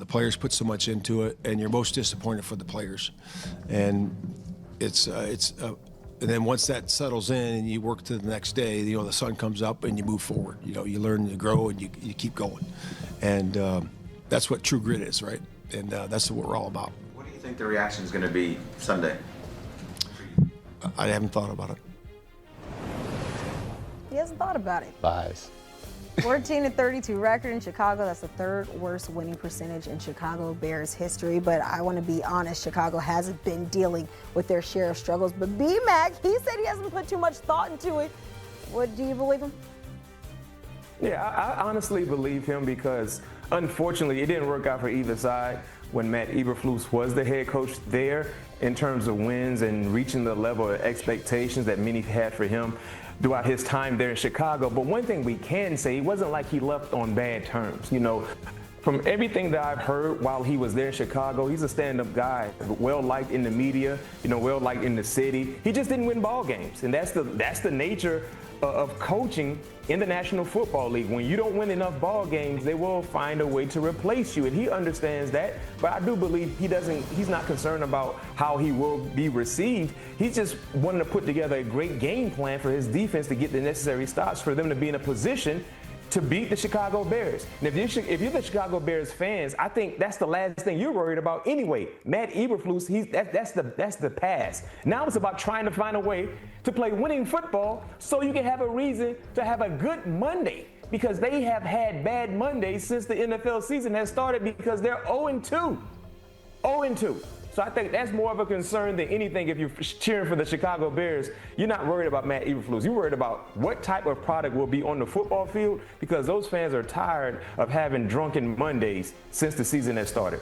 The players put so much into it, and you're most disappointed for the players. And and then once that settles in and you work to the next day, the sun comes up and you move forward. You learn, you grow, and you keep going. And that's what true grit is, right? And that's what we're all about. What do you think the reaction is going to be Sunday? I haven't thought about it. He hasn't thought about it. Lies. 14-32 record in Chicago. That's the third worst winning percentage in Chicago Bears history. But I want to be honest, Chicago hasn't been dealing with their share of struggles. But B-Mac, he said he hasn't put too much thought into it. What, do you believe him? Yeah, I honestly believe him because, unfortunately, it didn't work out for either side when Matt Eberflus was the head coach there in terms of wins and reaching the level of expectations that many had for him throughout his time there in Chicago. But one thing we can say, it wasn't like he left on bad terms. From everything that I've heard while he was there in Chicago, he's a stand-up guy, well-liked in the media, well-liked in the city. He just didn't win ball games, and that's the nature of coaching in the National Football League. When you don't win enough ball games, they will find a way to replace you, and he understands that. But I do believe he's not concerned about how he will be received. He's just wanting to put together a great game plan for his defense to get the necessary stops for them to be in a position to beat the Chicago Bears. And if you're the Chicago Bears fans, I think that's the last thing you're worried about anyway. Matt Eberflus, that's the past. Now it's about trying to find a way to play winning football so you can have a reason to have a good Monday, because they have had bad Mondays since the NFL season has started because they're 0-2. 0-2. So I think that's more of a concern than anything. If you're cheering for the Chicago Bears, you're not worried about Matt Eberflus. You're worried about what type of product will be on the football field, because those fans are tired of having drunken Mondays since the season has started.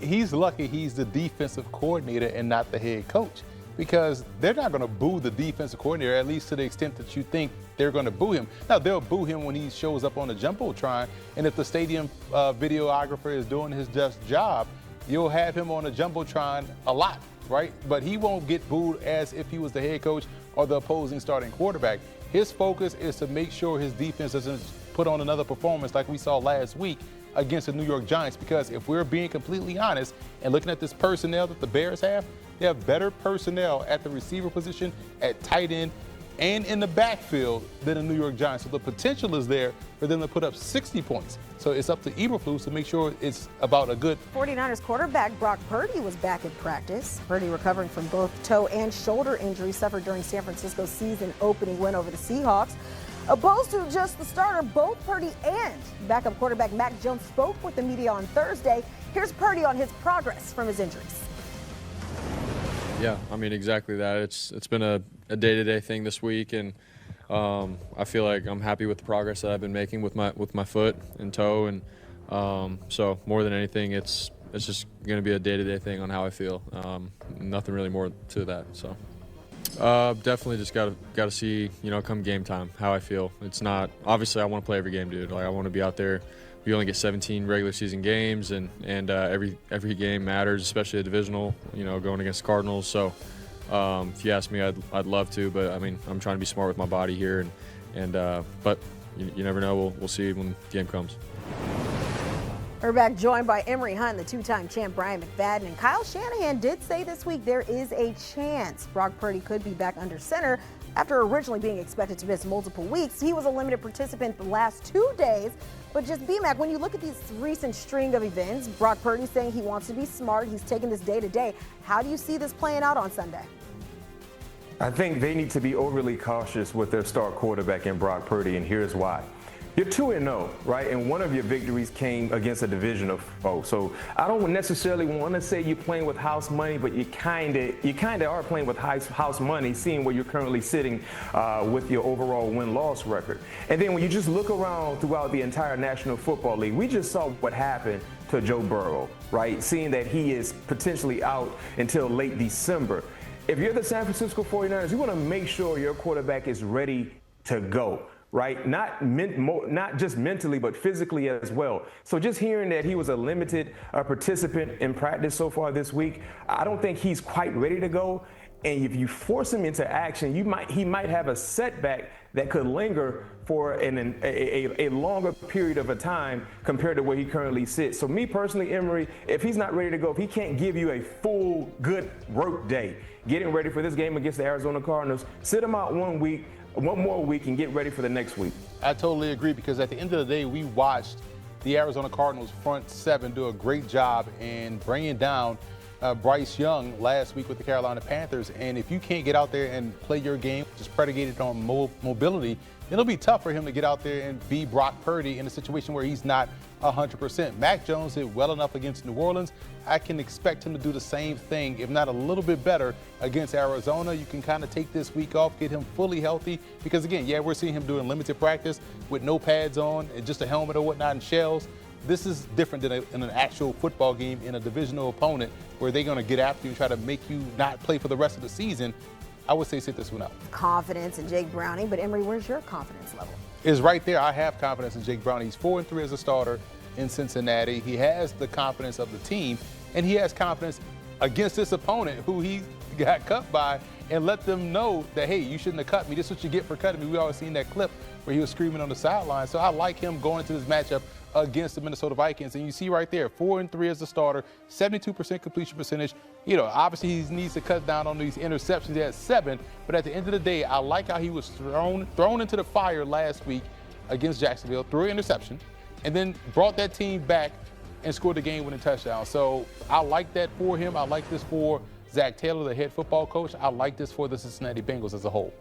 He's lucky he's the defensive coordinator and not the head coach, because they're not going to boo the defensive coordinator, at least to the extent that you think they're going to boo him. Now, they'll boo him when he shows up on the Jumbotron, and if the stadium videographer is doing his just job, you'll have him on the Jumbotron a lot, right? But he won't get booed as if he was the head coach or the opposing starting quarterback. His focus is to make sure his defense doesn't put on another performance like we saw last week against the New York Giants, because if we're being completely honest and looking at this personnel that the Bears have, they have better personnel at the receiver position, at tight end, and in the backfield than the New York Giants. So the potential is there for them to put up 60 points. So it's up to Eberflus to make sure it's about a good. 49ers quarterback Brock Purdy was back in practice. Purdy recovering from both toe and shoulder injuries suffered during San Francisco's season opening win over the Seahawks. Opposed to just the starter, both Purdy and backup quarterback Mac Jones spoke with the media on Thursday. Here's Purdy on his progress from his injuries. Yeah, I mean, exactly that. It's been a day-to-day thing this week, and I feel like I'm happy with the progress that I've been making with my foot and toe, and so more than anything, it's just going to be a day-to-day thing on how I feel. Nothing really more to that. So definitely just got to see, come game time, how I feel. It's not, obviously I want to play every game, dude. Like, I want to be out there. We only get 17 regular season games, and every game matters, especially a divisional, going against Cardinals. So if you ask me, I'd love to, but I mean, I'm trying to be smart with my body here, but you never know. We'll see when the game comes. We're back joined by Emory Hunt, the two-time champ Brian McFadden, and Kyle Shanahan did say this week there is a chance Brock Purdy could be back under center after originally being expected to miss multiple weeks. He was a limited participant the last 2 days. But just B-Mac, when you look at these recent string of events, Brock Purdy saying he wants to be smart, he's taking this day to day. How do you see this playing out on Sunday? I think they need to be overly cautious with their star quarterback in Brock Purdy, and here's why. You're 2-0, right? And one of your victories came against a divisional foe. So I don't necessarily want to say you're playing with house money, but you kind of are playing with house money, seeing where you're currently sitting with your overall win-loss record. And then when you just look around throughout the entire National Football League, we just saw what happened to Joe Burrow, right? Seeing that he is potentially out until late December. If you're the San Francisco 49ers, you want to make sure your quarterback is ready to go. Right? Not just mentally, but physically as well. So just hearing that he was a limited participant in practice so far this week, I don't think he's quite ready to go. And if you force him into action, he might have a setback that could linger for a longer period of a time compared to where he currently sits. So me personally, Emory, if he's not ready to go, if he can't give you a full good work day, getting ready for this game against the Arizona Cardinals, sit him out 1 week, one more week, and get ready for the next week. I totally agree, because at the end of the day, we watched the Arizona Cardinals front seven do a great job in bringing down Bryce Young last week with the Carolina Panthers. And if you can't get out there and play your game, just predicated on mobility, it'll be tough for him to get out there and be Brock Purdy in a situation where he's not 100%. Mac Jones did well enough against New Orleans. I can expect him to do the same thing, if not a little bit better, against Arizona. You can kind of take this week off, get him fully healthy, because again, yeah, we're seeing him doing limited practice with no pads on and just a helmet or whatnot and shells. This is different than in an actual football game in a divisional opponent where they're going to get after you and try to make you not play for the rest of the season. I would say sit this one out. Confidence in Jake Browning, but Emory, where's your confidence level? Is right there. I have confidence in Jake Browning. He's 4-3 as a starter in Cincinnati. He has the confidence of the team, and he has confidence against this opponent who he got cut by, and let them know that, hey, you shouldn't have cut me. This is what you get for cutting me. We always seen that clip where he was screaming on the sideline. So I like him going into this matchup against the Minnesota Vikings. And you see right there, 4-3 as a starter, 72% completion percentage. You know, obviously he needs to cut down on these interceptions. He has 7, but at the end of the day, I like how he was thrown into the fire last week against Jacksonville, threw an interception, and then brought that team back and scored the game-winning touchdown. So I like that for him. I like this for Zach Taylor, the head football coach. I like this for the Cincinnati Bengals as a whole.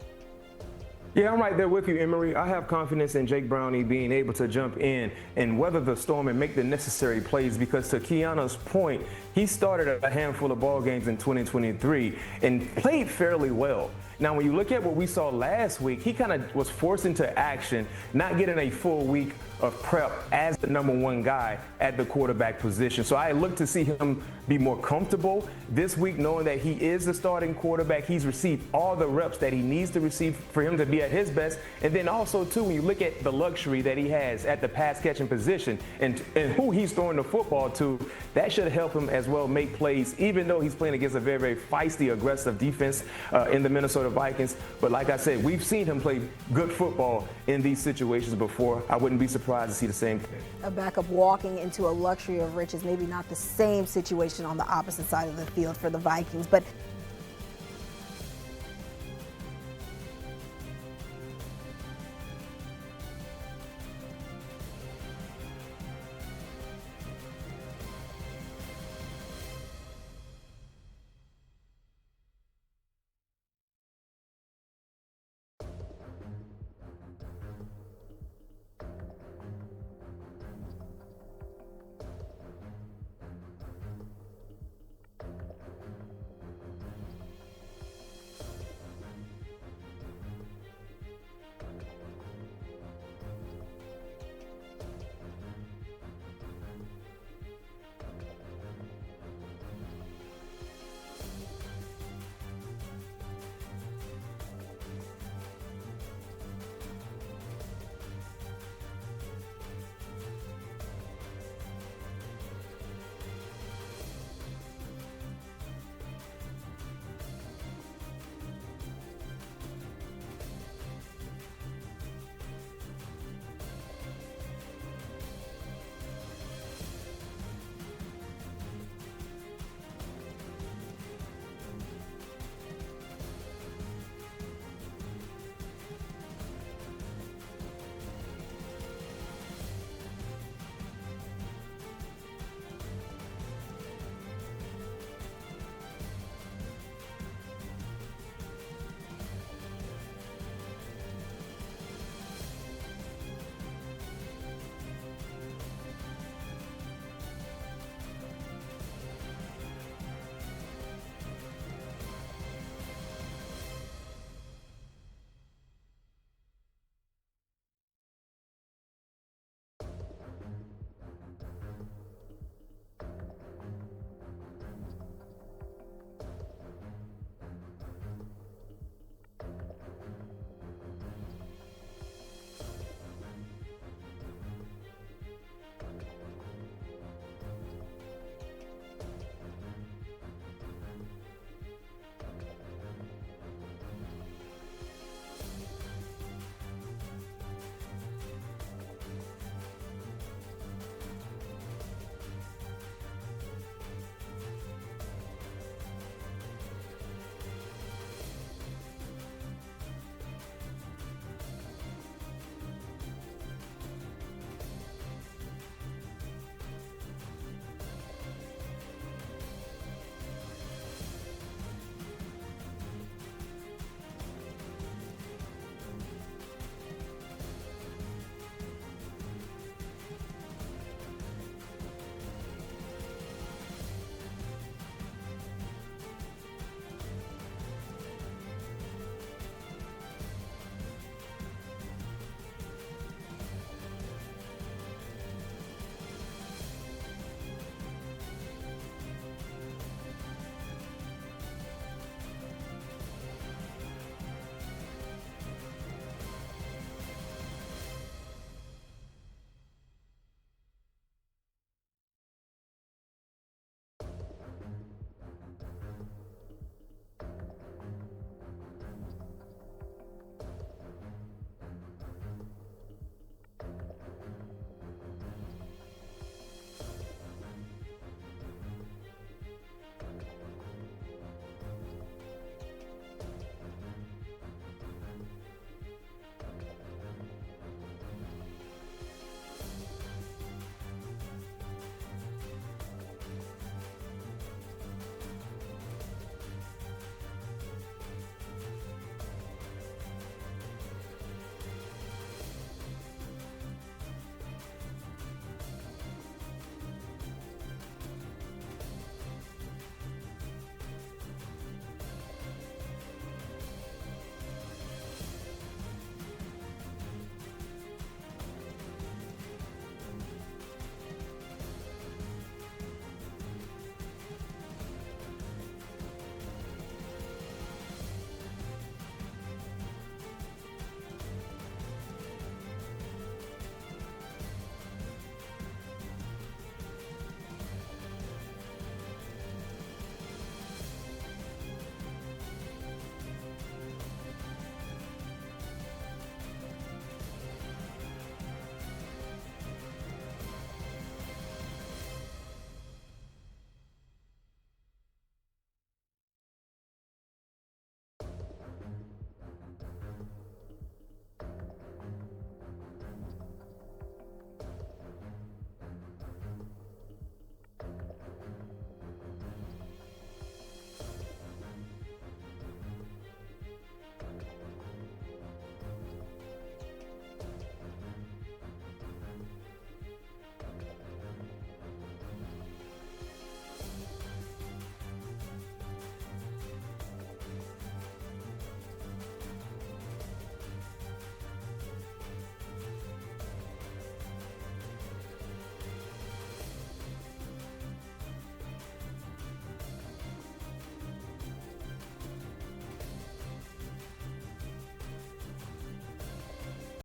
Yeah, I'm right there with you, Emory. I have confidence in Jake Browning being able to jump in and weather the storm and make the necessary plays, because to Keanu's point, he started a handful of ball games in 2023 and played fairly well. Now, when you look at what we saw last week, he kind of was forced into action, not getting a full week of prep as the #1 guy at the quarterback position. So I look to see him be more comfortable this week, knowing that he is the starting quarterback. He's received all the reps that he needs to receive for him to be at his best. And then also, too, when you look at the luxury that he has at the pass-catching position and who he's throwing the football to, that should help him as well make plays, even though he's playing against a very, very feisty, aggressive defense in the Minnesota Vikings. But like I said, we've seen him play good football in these situations before. I wouldn't be surprised to see the same thing. A backup walking into a luxury of riches, maybe not the same situation on the opposite side of the field for the Vikings, but